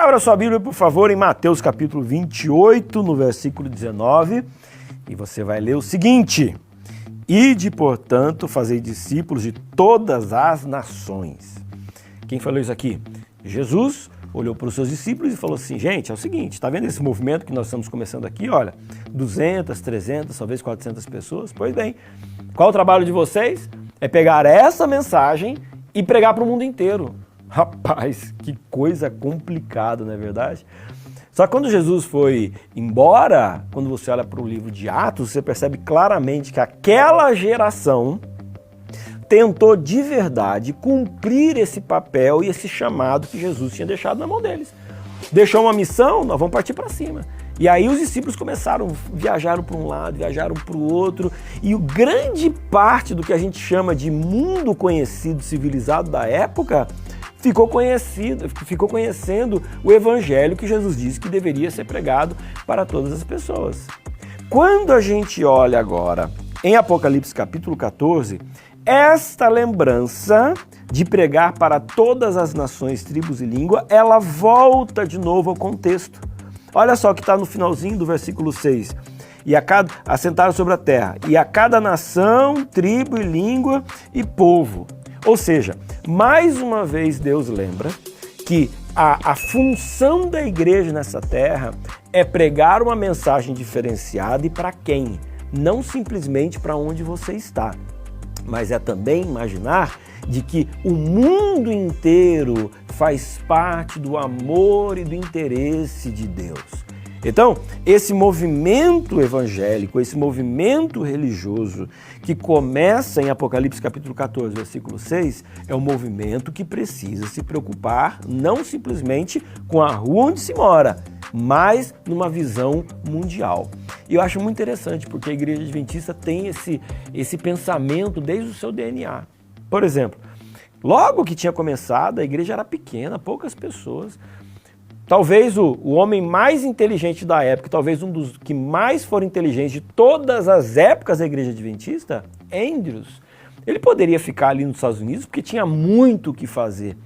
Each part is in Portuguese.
Abra sua Bíblia, por favor, em Mateus capítulo 28, no versículo 19, e você vai ler o seguinte: Ide, portanto, fazei discípulos de todas as nações. Quem falou isso aqui? Jesus olhou para os seus discípulos e falou assim: gente, é o seguinte, está vendo esse movimento que nós estamos começando aqui? Olha, 200, 300, talvez 400 pessoas. Pois bem, qual o trabalho de vocês? É pegar essa mensagem e pregar para o mundo inteiro. Rapaz, que coisa complicada, não é verdade? Só que quando Jesus foi embora, quando você olha para o livro de Atos, você percebe claramente que aquela geração tentou de verdade cumprir esse papel e esse chamado que Jesus tinha deixado na mão deles. Deixou uma missão, nós vamos partir para cima. E aí os discípulos viajaram para um lado, viajaram para o outro, e grande parte do que a gente chama de mundo conhecido, civilizado da época, ficou conhecendo o evangelho que Jesus disse que deveria ser pregado para todas as pessoas. Quando a gente olha agora em Apocalipse capítulo 14, esta lembrança de pregar para todas as nações, tribos e língua, ela volta de novo ao contexto. Olha só o que está no finalzinho do versículo 6. Assentaram sobre a terra, e a cada nação, tribo e língua e povo. Ou seja, mais uma vez Deus lembra que a função da igreja nessa terra é pregar uma mensagem diferenciada e para quem? Não simplesmente para onde você está, mas é também imaginar de que o mundo inteiro faz parte do amor e do interesse de Deus. Então, esse movimento evangélico, esse movimento religioso que começa em Apocalipse capítulo 14, versículo 6, é um movimento que precisa se preocupar não simplesmente com a rua onde se mora, mas numa visão mundial. E eu acho muito interessante porque a Igreja Adventista tem esse pensamento desde o seu DNA. Por exemplo, logo que tinha começado, a igreja era pequena, poucas pessoas. Talvez o homem mais inteligente da época, talvez um dos que mais foram inteligentes de todas as épocas da Igreja Adventista, Andrews. Ele poderia ficar ali nos Estados Unidos porque tinha muito o que fazer.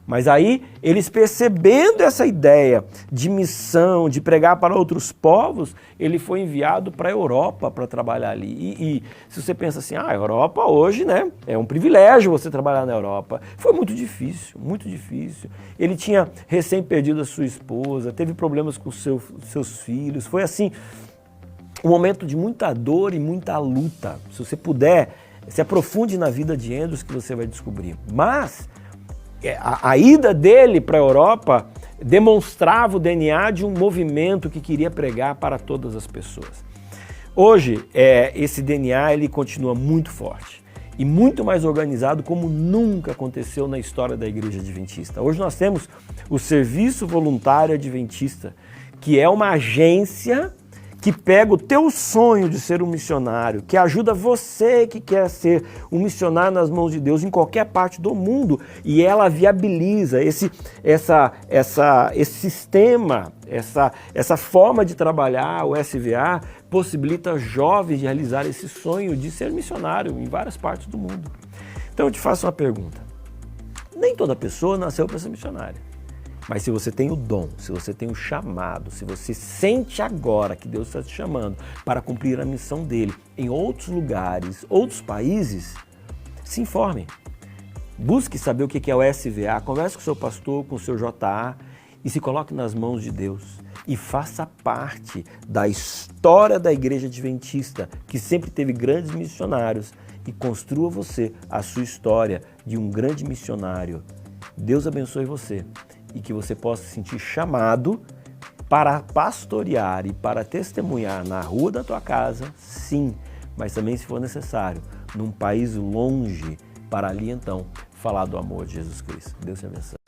Mas aí, eles percebendo essa ideia de missão, de pregar para outros povos, ele foi enviado para a Europa para trabalhar ali. E se você pensa assim, a Europa hoje, né, é um privilégio você trabalhar na Europa. Foi muito difícil, muito difícil. Ele tinha recém perdido a sua esposa, teve problemas com seus filhos. Foi assim, um momento de muita dor e muita luta. Se você puder, se aprofunde na vida de Andrews que você vai descobrir. Mas a ida dele para a Europa demonstrava o DNA de um movimento que queria pregar para todas as pessoas. Hoje, esse DNA ele continua muito forte e muito mais organizado como nunca aconteceu na história da Igreja Adventista. Hoje nós temos o Serviço Voluntário Adventista, que é uma agência que pega o teu sonho de ser um missionário, que ajuda você que quer ser um missionário nas mãos de Deus em qualquer parte do mundo, e ela viabiliza esse sistema, essa forma de trabalhar, o SVA, possibilita jovens de realizar esse sonho de ser missionário em várias partes do mundo. Então eu te faço uma pergunta. Nem toda pessoa nasceu para ser missionária. Mas se você tem o dom, se você tem o chamado, se você sente agora que Deus está te chamando para cumprir a missão dele em outros lugares, outros países, se informe. Busque saber o que é o SVA, converse com o seu pastor, com o seu JA e se coloque nas mãos de Deus. E faça parte da história da Igreja Adventista, que sempre teve grandes missionários, e construa você a sua história de um grande missionário. Deus abençoe você. E que você possa se sentir chamado para pastorear e para testemunhar na rua da tua casa, sim, mas também, se for necessário, num país longe, para ali então falar do amor de Jesus Cristo. Deus te abençoe.